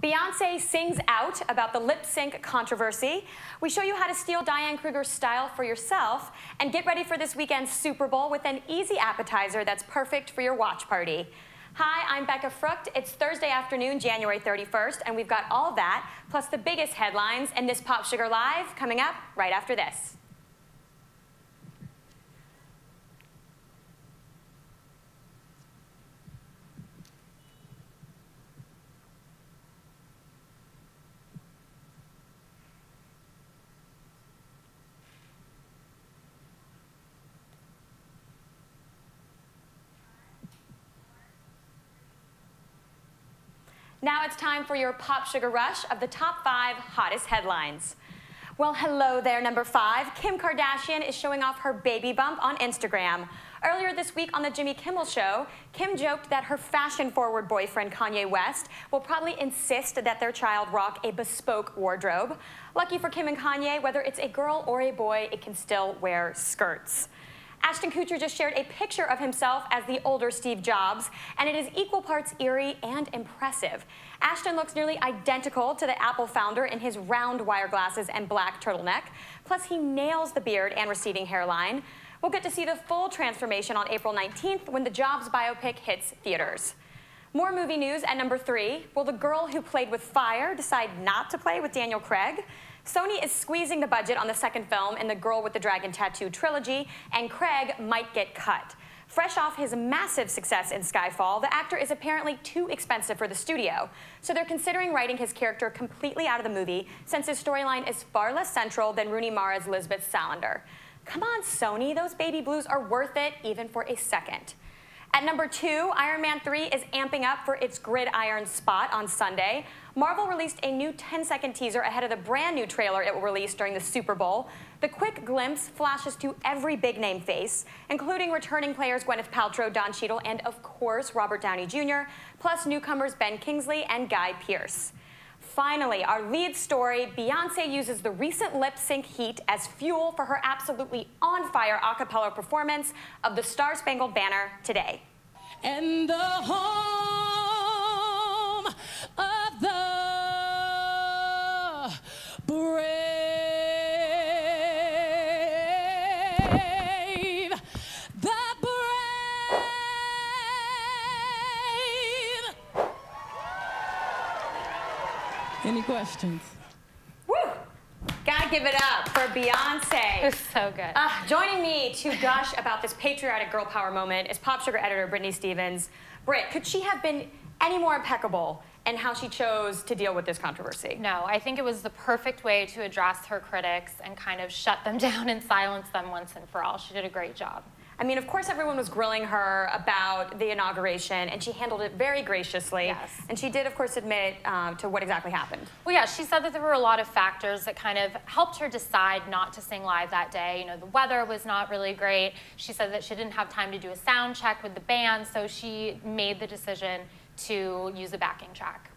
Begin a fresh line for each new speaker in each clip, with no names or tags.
Beyonce sings out about the lip sync controversy. We show you how to steal Diane Kruger's style for yourself, and get ready for this weekend's Super Bowl with an easy appetizer that's perfect for your watch party. Hi, I'm Becca Frucht. It's Thursday afternoon, January 31st, and we've got all that, plus the biggest headlines in this Popsugar Live coming up right after this. Now it's time for your Popsugar Rush of the top 5 hottest headlines. Well, hello there, number 5. Kim Kardashian is showing off her baby bump on Instagram. Earlier this week on the Jimmy Kimmel Show, Kim joked that her fashion-forward boyfriend, Kanye West, will probably insist that their child rock a bespoke wardrobe. Lucky for Kim and Kanye, whether it's a girl or a boy, it can still wear skirts. Ashton Kutcher just shared a picture of himself as the older Steve Jobs, and it is equal parts eerie and impressive. Ashton looks nearly identical to the Apple founder in his round wire glasses and black turtleneck. Plus, he nails the beard and receding hairline. We'll get to see the full transformation on April 19th when the Jobs biopic hits theaters. More movie news at number 3. Will the girl who played with fire decide not to play with Daniel Craig? Sony is squeezing the budget on the second film in the Girl with the Dragon Tattoo trilogy, and Craig might get cut. Fresh off his massive success in Skyfall, the actor is apparently too expensive for the studio, so they're considering writing his character completely out of the movie, since his storyline is far less central than Rooney Mara's Lisbeth Salander. Come on, Sony, those baby blues are worth it, even for a second. At number 2, Iron Man 3 is amping up for its gridiron spot on Sunday. Marvel released a new 10-second teaser ahead of the brand new trailer it will release during the Super Bowl. The quick glimpse flashes to every big-name face, including returning players Gwyneth Paltrow, Don Cheadle, and of course Robert Downey Jr., plus newcomers Ben Kingsley and Guy Pearce. Finally, our lead story, Beyonce uses the recent lip-sync heat as fuel for her absolutely on-fire a cappella performance of the Star-Spangled Banner today.
And the home of the brave, the brave. Any questions?
Woo! Gotta give it up for Beyonce.
It was so good.
Joining me to gush about this patriotic girl power moment is Popsugar editor Brittany Stevens. Britt, could she have been any more impeccable in how she chose to deal with this controversy?
No, I think it was the perfect way to address her critics and kind of shut them down and silence them once and for all. She did a great job.
I mean, of course, everyone was grilling her about the inauguration, and she handled it very graciously.
Yes.
And she did, of course, admit to what exactly happened.
Well, yeah, she said that there were a lot of factors that kind of helped her decide not to sing live that day. You know, the weather was not really great. She said that she didn't have time to do a sound check with the band, so she made the decision to use a backing track.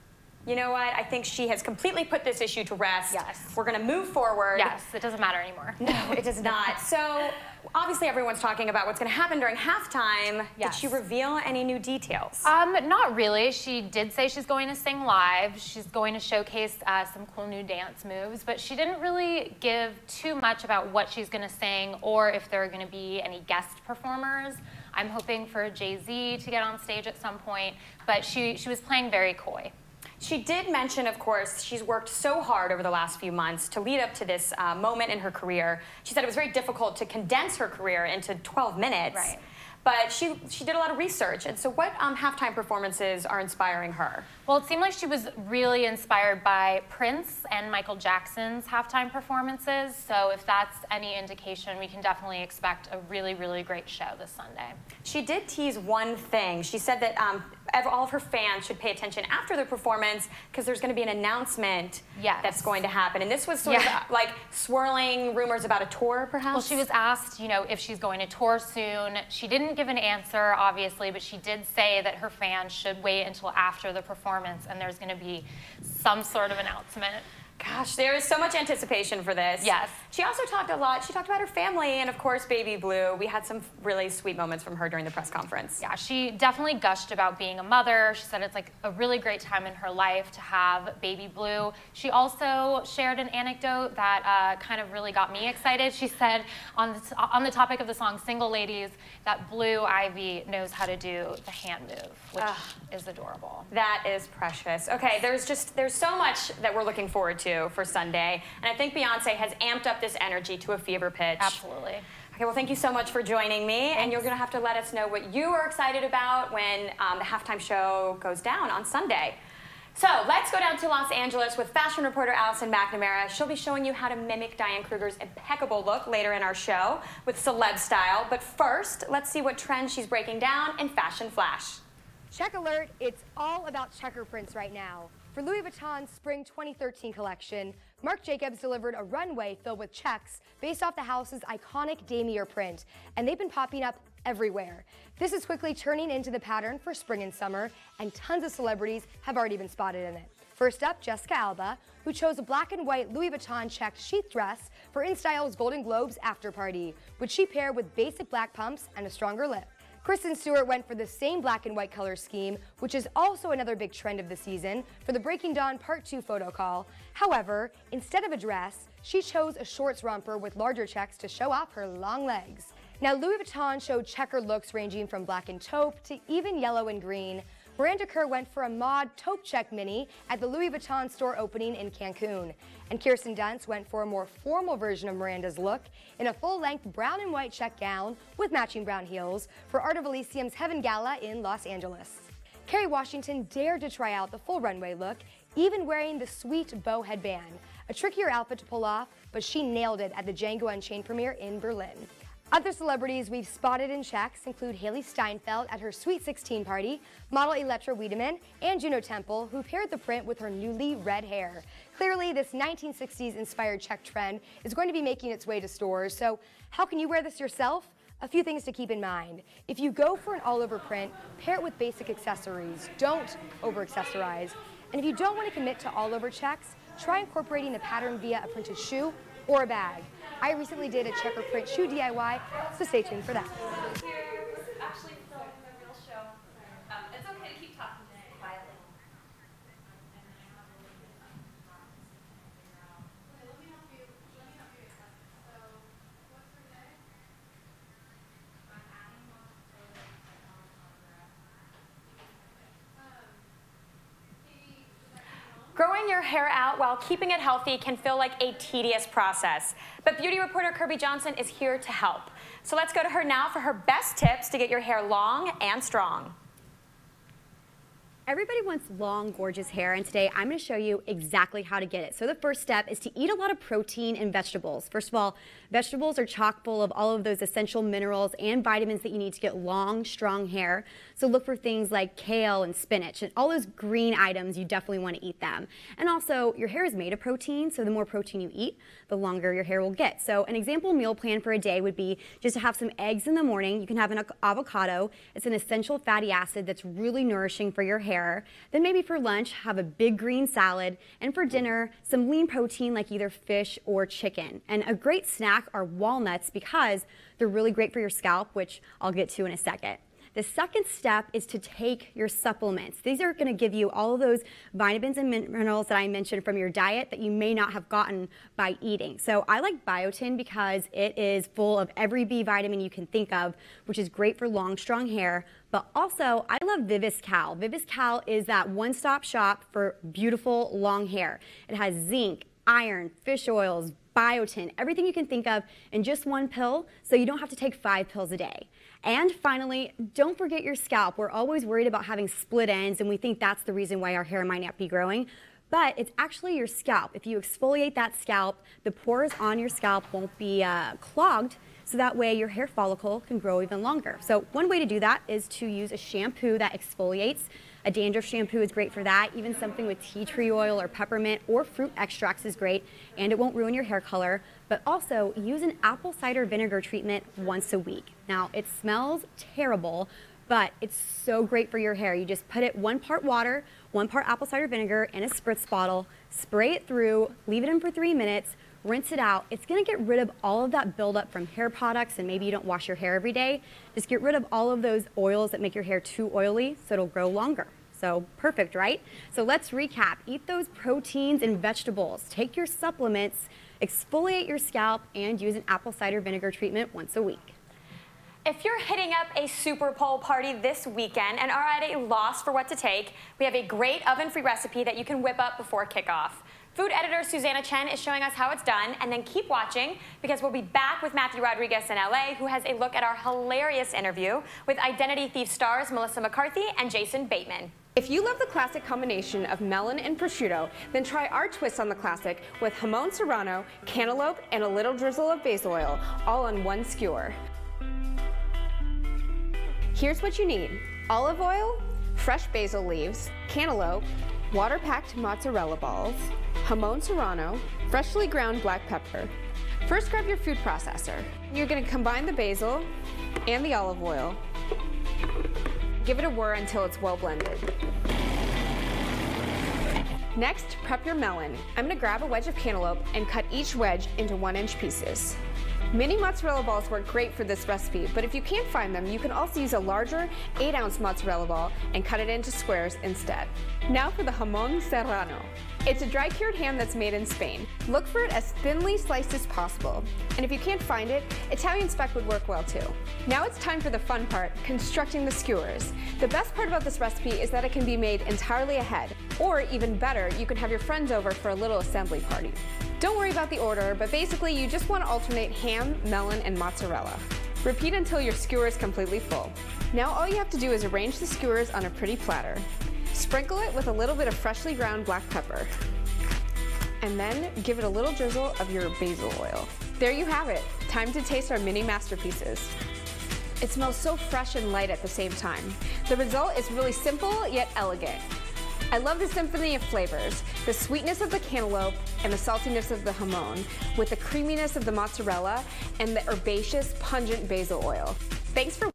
You know what? I think she has completely put this issue to rest.
Yes.
We're going to move forward.
Yes, it doesn't matter anymore.
No, it does not. So, obviously, everyone's talking about what's going to happen during halftime.
Yes.
Did she reveal any new details?
Not really. She did say she's going to sing live. She's going to showcase some cool new dance moves, but she didn't really give too much about what she's going to sing or if there are going to be any guest performers. I'm hoping for Jay-Z to get on stage at some point, but she was playing very coy.
She did mention, of course, she's worked so hard over the last few months to lead up to this moment in her career. She said it was very difficult to condense her career into 12 minutes.
Right.
But she did a lot of research. And so what halftime performances are inspiring her?
Well, it seemed like she was really inspired by Prince and Michael Jackson's halftime performances. So if that's any indication, we can definitely expect a really, really great show this Sunday.
She did tease one thing. She said that all of her fans should pay attention after the performance because there's going to be an announcement that's going to happen. And this was sort of like swirling rumors about a tour, perhaps?
Well, she was asked, you know, if she's going to tour soon. She didn't give an answer, obviously, but she did say that her fans should wait until after the performance and there's going to be some sort of announcement.
Gosh, there is so much anticipation for this.
Yes.
She also talked a lot. She talked about her family and, of course, baby Blue. We had some really sweet moments from her during the press conference.
Yeah, she definitely gushed about being a mother. She said it's like a really great time in her life to have baby Blue. She also shared an anecdote that kind of really got me excited. She said on the topic of the song Single Ladies that Blue Ivy knows how to do the hand move, which is adorable.
That is precious. Okay, there's so much that we're looking forward to for Sunday, and I think Beyonce has amped up this energy to a fever pitch.
Absolutely.
Okay, well, thank you so much for joining me.
Thanks.
And you're going to have to let us know what you are excited about when the halftime show goes down on Sunday. So let's go down to Los Angeles with fashion reporter Allison McNamara. She'll be showing you how to mimic Diane Kruger's impeccable look later in our show with celeb style. But first, let's see what trends she's breaking down in Fashion Flash.
Check alert, it's all about checker prints right now. For Louis Vuitton's Spring 2013 collection, Marc Jacobs delivered a runway filled with checks based off the house's iconic damier print, and they've been popping up everywhere. This is quickly turning into the pattern for spring and summer, and tons of celebrities have already been spotted in it. First up, Jessica Alba, who chose a black and white Louis Vuitton checked sheath dress for InStyle's Golden Globes after party, which she paired with basic black pumps and a stronger lip. Kristen Stewart went for the same black and white color scheme, which is also another big trend of the season, for the Breaking Dawn Part 2 photo call. However, instead of a dress, she chose a shorts romper with larger checks to show off her long legs. Now, Louis Vuitton showed checkered looks ranging from black and taupe to even yellow and green. Miranda Kerr went for a mod taupe check mini at the Louis Vuitton store opening in Cancun. And Kirsten Dunst went for a more formal version of Miranda's look in a full-length brown and white check gown with matching brown heels for Art of Elysium's Heaven Gala in Los Angeles. Kerry Washington dared to try out the full runway look, even wearing the sweet bow headband. A trickier outfit to pull off, but she nailed it at the Django Unchained premiere in Berlin. Other celebrities we've spotted in checks include Haley Steinfeld at her Sweet 16 party, model Electra Wiedemann, and Juno Temple, who paired the print with her newly red hair. Clearly, this 1960s-inspired check trend is going to be making its way to stores, so how can you wear this yourself? A few things to keep in mind. If you go for an all-over print, pair it with basic accessories. Don't over-accessorize. And if you don't want to commit to all-over checks, try incorporating the pattern via a printed shoe or a bag. I recently did a checker print shoe DIY, so stay tuned for that.
Actually filming the real show. It's okay to keep talking quietly. Growing your hair out while keeping it healthy can feel like a tedious process, but beauty reporter Kirby Johnson is here to help. So let's go to her now for her best tips to get your hair long and strong.
Everybody wants long, gorgeous hair, and today I'm going to show you exactly how to get it. So the first step is to eat a lot of protein and vegetables. First of all, vegetables are chock full of all of those essential minerals and vitamins that you need to get long, strong hair. So look for things like kale and spinach and all those green items. You definitely want to eat them. And also, your hair is made of protein, so the more protein you eat, the longer your hair will get. So an example meal plan for a day would be just to have some eggs in the morning. You can have an avocado. It's an essential fatty acid that's really nourishing for your hair. Then maybe for lunch, have a big green salad, and for dinner, some lean protein like either fish or chicken. And a great snack are walnuts because they're really great for your scalp, which I'll get to in a second. The second step is to take your supplements. These are going to give you all of those vitamins and minerals that I mentioned from your diet that you may not have gotten by eating. So I like biotin because it is full of every B vitamin you can think of, which is great for long, strong hair. But also, I love Viviscal. Viviscal is that one-stop shop for beautiful long hair. It has zinc, iron, fish oils, biotin, everything you can think of in just one pill, so you don't have to take 5 pills a day. And finally, don't forget your scalp. We're always worried about having split ends, and we think that's the reason why our hair might not be growing. But it's actually your scalp. If you exfoliate that scalp, the pores on your scalp won't be clogged, so that way your hair follicle can grow even longer. So one way to do that is to use a shampoo that exfoliates. A dandruff shampoo is great for that. Even something with tea tree oil or peppermint or fruit extracts is great, and it won't ruin your hair color. But also use an apple cider vinegar treatment once a week. Now, it smells terrible, but it's so great for your hair. You just put it 1 part water, 1 part apple cider vinegar in a spritz bottle, spray it through, leave it in for 3 minutes, rinse it out. It's gonna get rid of all of that buildup from hair products, and maybe you don't wash your hair every day. Just get rid of all of those oils that make your hair too oily so it'll grow longer. So perfect, right? So let's recap. Eat those proteins and vegetables. Take your supplements, exfoliate your scalp, and use an apple cider vinegar treatment once a week.
If you're hitting up a Super Bowl party this weekend and are at a loss for what to take, we have a great oven-free recipe that you can whip up before kickoff. Food editor Susanna Chen is showing us how it's done, and then keep watching because we'll be back with Matthew Rodriguez in LA, who has a look at our hilarious interview with Identity Thief stars Melissa McCarthy and Jason Bateman.
If you love the classic combination of melon and prosciutto, then try our twist on the classic with jamon serrano, cantaloupe, and a little drizzle of basil oil, all on one skewer. Here's what you need: olive oil, fresh basil leaves, cantaloupe, water-packed mozzarella balls, jamon serrano, freshly ground black pepper. First, grab your food processor. You're going to combine the basil and the olive oil. Give it a whir until it's well blended. Next, prep your melon. I'm going to grab a wedge of cantaloupe and cut each wedge into 1-inch pieces. Mini mozzarella balls work great for this recipe, but if you can't find them, you can also use a larger 8-ounce mozzarella ball and cut it into squares instead. Now for the jamon serrano. It's a dry-cured ham that's made in Spain. Look for it as thinly sliced as possible. And if you can't find it, Italian speck would work well too. Now it's time for the fun part, constructing the skewers. The best part about this recipe is that it can be made entirely ahead. Or even better, you can have your friends over for a little assembly party. Don't worry about the order, but basically you just want to alternate ham, melon, and mozzarella. Repeat until your skewer is completely full. Now all you have to do is arrange the skewers on a pretty platter. Sprinkle it with a little bit of freshly ground black pepper. And then give it a little drizzle of your basil oil. There you have it. Time to taste our mini masterpieces. It smells so fresh and light at the same time. The result is really simple yet elegant. I love the symphony of flavors, the sweetness of the cantaloupe and the saltiness of the jamon, with the creaminess of the mozzarella and the herbaceous, pungent basil oil. Thanks for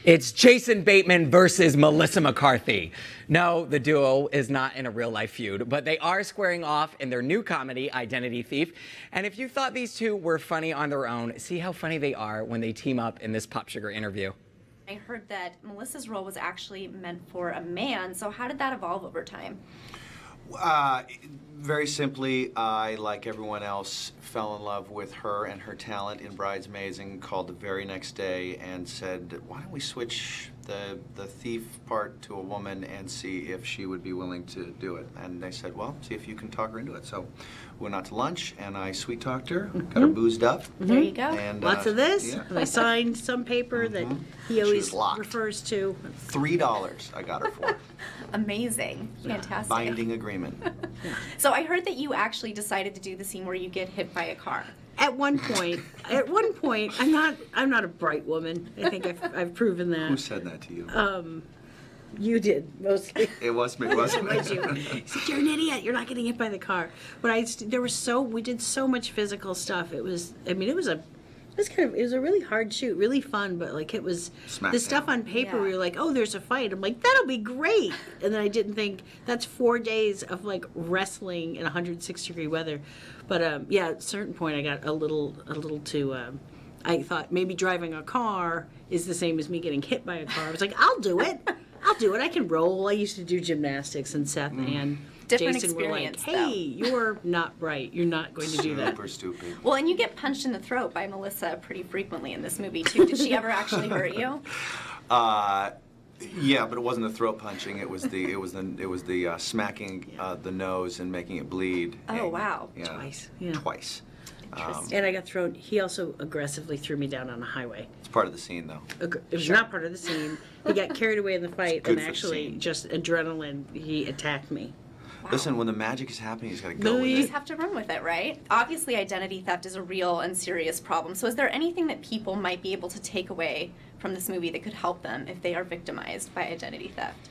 It's Jason Bateman versus Melissa McCarthy. No, the duo is not in a real-life feud, but they are squaring off in their new comedy, Identity Thief. And if you thought these two were funny on their own, see how funny they are when they team up in this Popsugar interview.
I heard that Melissa's role was actually meant for a man, so how did that evolve over time?
Very simply, I, like everyone else, fell in love with her and her talent in Bridesmaids and called the very next day and said, why don't we switch the thief part to a woman and see if she would be willing to do it. And they said, well, see if you can talk her into it. So we went out to lunch and I sweet talked her, got her boozed up.
There you go.
And,
Lots of this.
yeah.
And I signed some paper that he always refers to.
$3 I got her for.
Amazing. Fantastic.
Binding agreement.
So I heard that you actually decided to do the scene where you get hit by a car.
At one point, I'm not a bright woman. I think I've proven that.
Who said that to you?
You did, mostly.
It was me, wasn't
It
it?
was you. You said, you're an idiot. You're not getting hit by the car. But we did so much physical stuff. It was a really hard shoot, really fun, but like it was the stuff on paper where you're like, oh, there's a fight. I'm like, that'll be great. And then I didn't think that's 4 days of like wrestling in 106-degree weather. But at a certain point I got a little too, I thought maybe driving a car is the same as me getting hit by a car. I was like, I'll do it. I can roll. I used to do gymnastics, and Seth and
Different
Jason were like,
experience,
hey, you're not bright. You're not going to do that.
Super stupid.
Well, and you get punched in the throat by Melissa pretty frequently in this movie, too. Did she ever actually hurt you?
Yeah, but it wasn't the throat punching. It was the smacking the nose and making it bleed.
Oh, wow.
Yeah,
Twice. Yeah.
Twice.
And I got thrown. He also aggressively threw me down on a highway.
It's part of the scene, though.
It was not part of the scene. He got carried away in the fight,
good
and
for the
actually,
scene.
just adrenaline, he attacked me.
Wow.
Listen, when the magic is happening, he's got to go with
You
it.
just have to run with it, right? Obviously, identity theft is a real and serious problem. So is there anything that people might be able to take away from this movie that could help them if they are victimized by identity theft?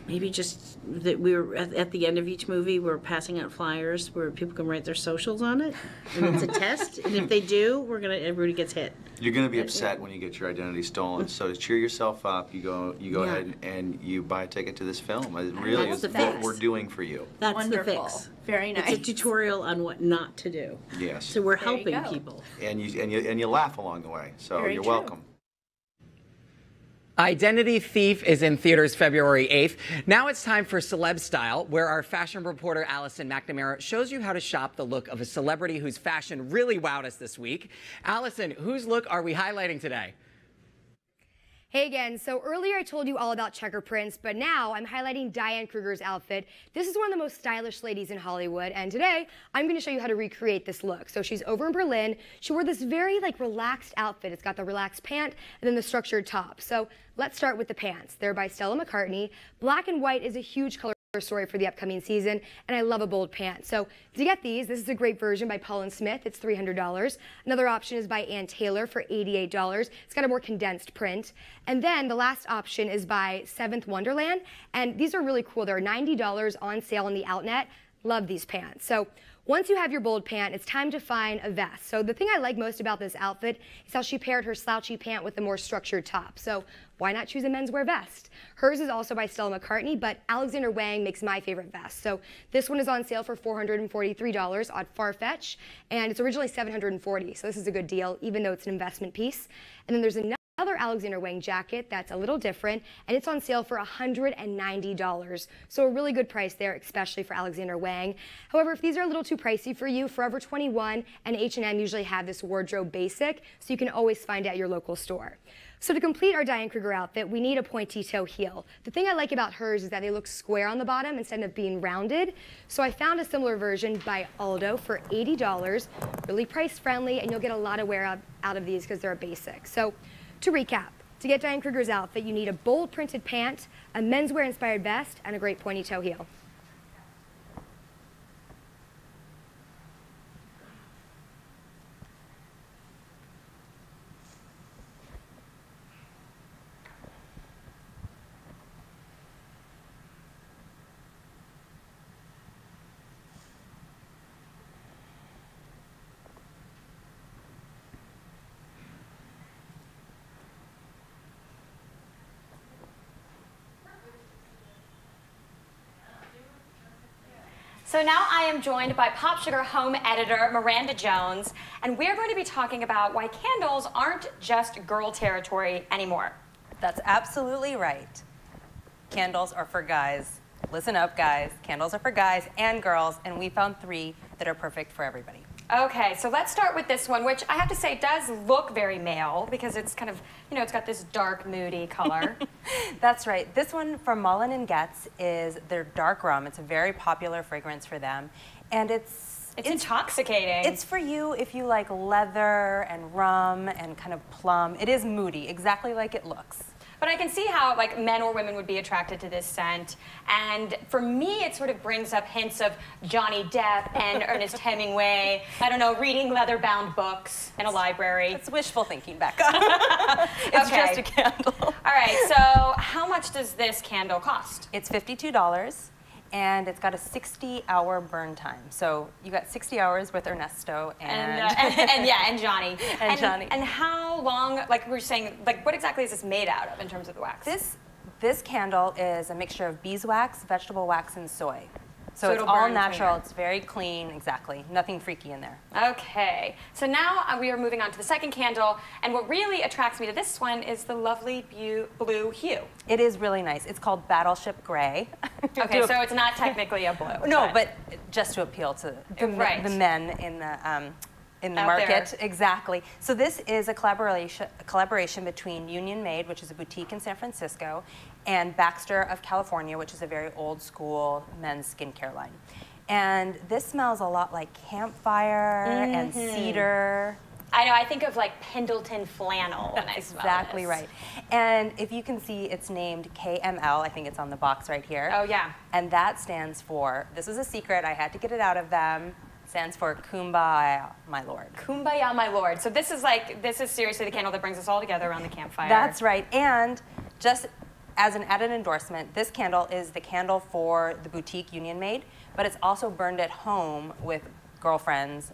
Maybe just that we were at the end of each movie, we're passing out flyers where people can write their socials on it, and it's a test. And if they do, everybody gets hit.
You're going to be upset when you get your identity stolen. So to cheer yourself up, you go ahead and you buy a ticket to this film. It really is what we're doing for you.
That's
Wonderful.
the fix.
Very nice.
It's a tutorial on what not to do.
Yes.
So we're
There you
helping
go.
people.
And you laugh along the way. So
Very
you're
true.
welcome.
Identity Thief is in theaters February 8th. Now it's time for Celeb Style, where our fashion reporter Allison McNamara shows you how to shop the look of a celebrity whose fashion really wowed us this week. Allison, whose look are we highlighting today?
Hey again, so earlier I told you all about checker prints, but now I'm highlighting Diane Kruger's outfit. This is one of the most stylish ladies in Hollywood, and today I'm going to show you how to recreate this look. So she's over in Berlin. She wore this very relaxed outfit. It's got the relaxed pant and then the structured top. So let's start with the pants. They're by Stella McCartney. Black and white is a huge color story for the upcoming season, and I love a bold pant. So to get these, this is a great version by Paul & Smith. It's $300. Another option is by Ann Taylor for $88. It's got a more condensed print. And then the last option is by Seventh Wonderland, and these are really cool. They're $90 on sale on the Outnet. Love these pants. So once you have your bold pant, it's time to find a vest. So the thing I like most about this outfit is how she paired her slouchy pant with a more structured top. So why not choose a menswear vest? Hers is also by Stella McCartney, but Alexander Wang makes my favorite vest. So this one is on sale for $443 on Farfetch, and it's originally $740. So this is a good deal, even though it's an investment piece. And then there's another Alexander Wang jacket that's a little different, and it's on sale for $190. So a really good price there, especially for Alexander Wang. However, if these are a little too pricey for you, Forever 21 and H&M usually have this wardrobe basic, so you can always find it at your local store. So to complete our Diane Kruger outfit, we need a pointy toe heel. The thing I like about hers is that they look square on the bottom instead of being rounded. So I found a similar version by Aldo for $80, really price friendly, and you'll get a lot of wear out of these because they're a basic. So to recap, to get Diane Kruger's outfit, you need a bold printed pant, a menswear inspired vest, and a great pointy toe heel.
So now I am joined by Popsugar home editor Miranda Jones, and we're going to be talking about why candles aren't just girl territory anymore.
That's absolutely right. Candles are for guys. Listen up, guys. Candles are for guys and girls, and we found 3 that are perfect for everybody.
Okay, so let's start with this one, which I have to say does look very male because it's kind of, you know, it's got this dark, moody color.
That's right. This one from Mullen & Getz is their dark rum. It's a very popular fragrance for them, and it's
intoxicating.
It's for you if you like leather and rum and kind of plum. It is moody, exactly like it looks.
But I can see how like men or women would be attracted to this scent. And for me, it sort of brings up hints of Johnny Depp and Ernest Hemingway. I don't know, reading leather-bound books in a library.
It's wishful thinking, Becca. It's just a candle.
All right, so how much does this candle cost?
It's $52. And it's got a 60-hour burn time. So you got 60 hours with Ernesto
and Johnny.
And Johnny.
And how long, like we were saying, like what exactly is this made out of in terms of the wax?
This candle is a mixture of beeswax, vegetable wax, and soy. So it's all natural, it's very clean, exactly. Nothing freaky in there.
Okay, so now we are moving on to the second candle, and what really attracts me to this one is the lovely blue hue.
It is really nice. It's called Battleship Gray.
Okay, so it's not technically a blue.
No, but just to appeal to the men in the market.
There.
Exactly. So this is a collaboration between Union Made, which is a boutique in San Francisco, and Baxter of California, which is a very old school men's skincare line. And this smells a lot like campfire and cedar.
I know, I think of like Pendleton flannel when I smell
Exactly
this.
right. And if you can see, it's named KML. I think it's on the box right here.
Oh, yeah.
And that stands for, this is a secret, I had to get it out of them, stands for Kumbaya, my lord.
Kumbaya, my lord. So this is seriously the candle that brings us all together around the campfire.
That's right. And just as an added endorsement, this candle is the candle for the boutique Union Made, but it's also burned at home with girlfriends.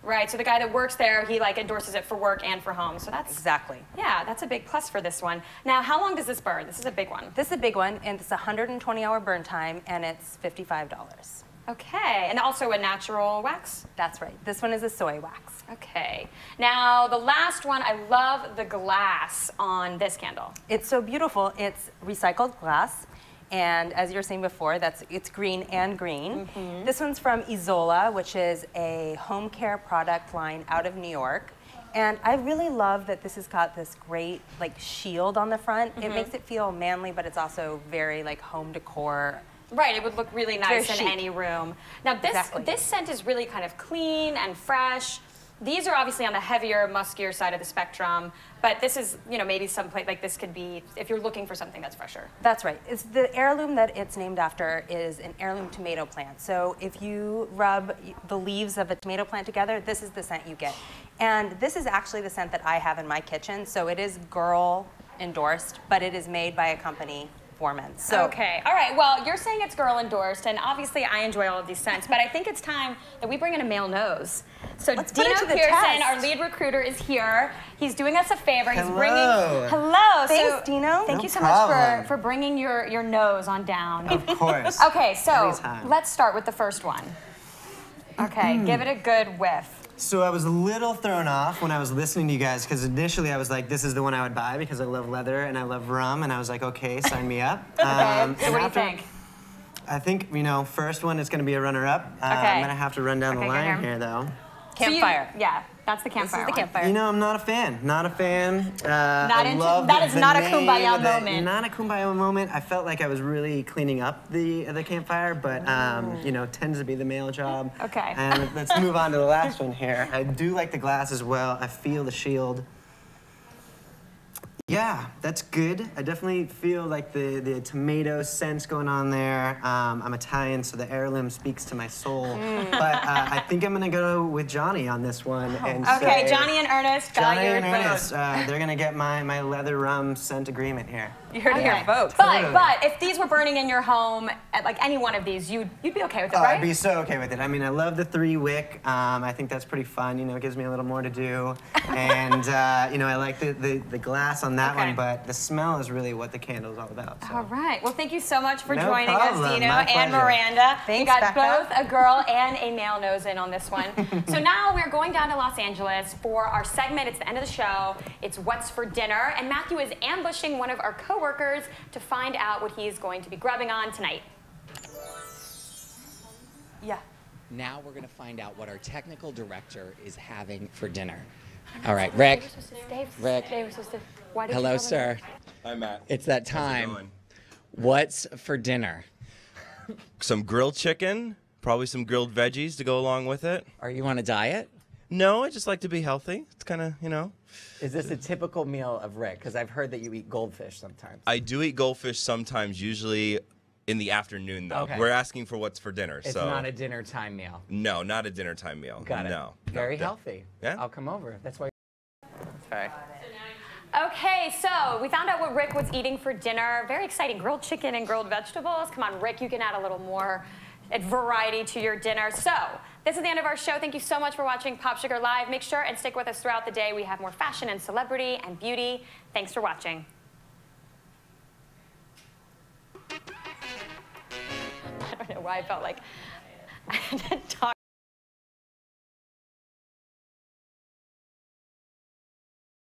Right, so the guy that works there, he like endorses it for work and for home. So that's
Exactly.
Yeah, that's a big plus for this one. Now, how long does this burn? This is a big one.
This is a big one, and it's a 120-hour burn time, and it's $55.
Okay, and also a natural wax?
That's right. This one is a soy wax.
Okay. Now, the last one, I love the glass on this candle.
It's so beautiful. It's recycled glass. And as you were saying before, it's green and green. This one's from Isola, which is a home care product line out of New York. And I really love that this has got this great like shield on the front. It makes it feel manly, but it's also very like home decor.
Right, it would look really nice
Very
in
chic.
any room. Now, this scent is really kind of clean and fresh. These are obviously on the heavier, muskier side of the spectrum, but this is, you know, maybe someplace like this could be if you're looking for something that's fresher.
That's right. It's the heirloom that it's named after is an heirloom tomato plant. So if you rub the leaves of a tomato plant together, this is the scent you get. And this is actually the scent that I have in my kitchen. So it is girl endorsed, but it is made by a company for men. So
Okay, all right, well, you're saying it's girl endorsed, and obviously I enjoy all of these scents, but I think it's time that we bring in a male nose. So
Let's put
Dino
it to the
Pearson,
test.
our lead recruiter, is here. He's doing us a favor. He's
Hello.
bringing, hello.
Thanks, Dino.
Thank
No
you so
problem.
much for bringing your nose on down.
Of course.
Okay, so
Anytime.
let's start with the first one. Okay, give it a good whiff.
So I was a little thrown off when I was listening to you guys because initially I was like, this is the one I would buy because I love leather and I love rum, and I was like, okay, sign me up.
So
and
what do you
after-
think?
I think, you know, first one is going to be a runner-up. I'm going to have to run down the
Okay, go
line
here.
here, though.
Campfire.
Yeah, that's the campfire.
This is the
one.
campfire.
You know, I'm not a fan. Not a fan.
Not
I
into-
love
that
the-
is
the
not a
name
kumbaya
of it.
moment.
Not a kumbaya moment. I felt like I was really cleaning up the campfire, but you know, tends to be the male job.
Okay.
And let's move on to the last one here. I do like the glass as well. I feel the shield. Yeah, that's good. I definitely feel like the tomato sense going on there. I'm Italian, so the heirloom speaks to my soul. But I think I'm gonna go with Johnny on this one. And
Okay,
say,
Johnny and Ernest got
Johnny
your
and
vote.
Ernest, they're gonna get my leather rum scent agreement here.
You heard your vote.
But if these were burning in your home, at like any one of these, you'd be okay with it,
Oh,
right?
I'd be so okay with it. I mean, I love the 3-wick. I think that's pretty fun. You know, it gives me a little more to do. And, you know, I like the glass on that
Okay.
one, but the smell is really what the candle is all about. So.
All right. Well, thank you so much for
No
joining
problem.
us, Dino
My
and
pleasure.
Miranda.
Thanks,
we got
Becca.
both a girl and a male nose in on this one. So now we're going down to Los Angeles for our segment. It's the end of the show. It's What's for Dinner, and Matthew is ambushing one of our coworkers to find out what he's going to be grubbing on tonight.
Yeah.
Now we're going to find out what our technical director is having for dinner. All right, Rick. Rick. Hello, sir.
Hi, Matt.
It's that
How's it
time.
going?
What's for dinner?
Some grilled chicken, probably some grilled veggies to go along with it.
Are you on a diet?
No, I just like to be healthy. It's kind of, you know.
Is this a typical meal of Rick? Because I've heard that you eat goldfish sometimes.
I do eat goldfish sometimes, usually in the afternoon, though.
Okay.
We're asking for what's for dinner,
It's
so.
not a dinner time meal.
No, not a dinner time meal.
Got it.
No.
Very
No.
healthy.
Yeah?
I'll come over. That's why.
Okay.
Okay, so we found out what Rick was eating for dinner. Very exciting, grilled chicken and grilled vegetables. Come on, Rick, you can add a little more variety to your dinner. So this is the end of our show. Thank you so much for watching Popsugar Live. Make sure and stick with us throughout the day. We have more fashion and celebrity and beauty. Thanks for watching. I don't know why I felt like I had to talk.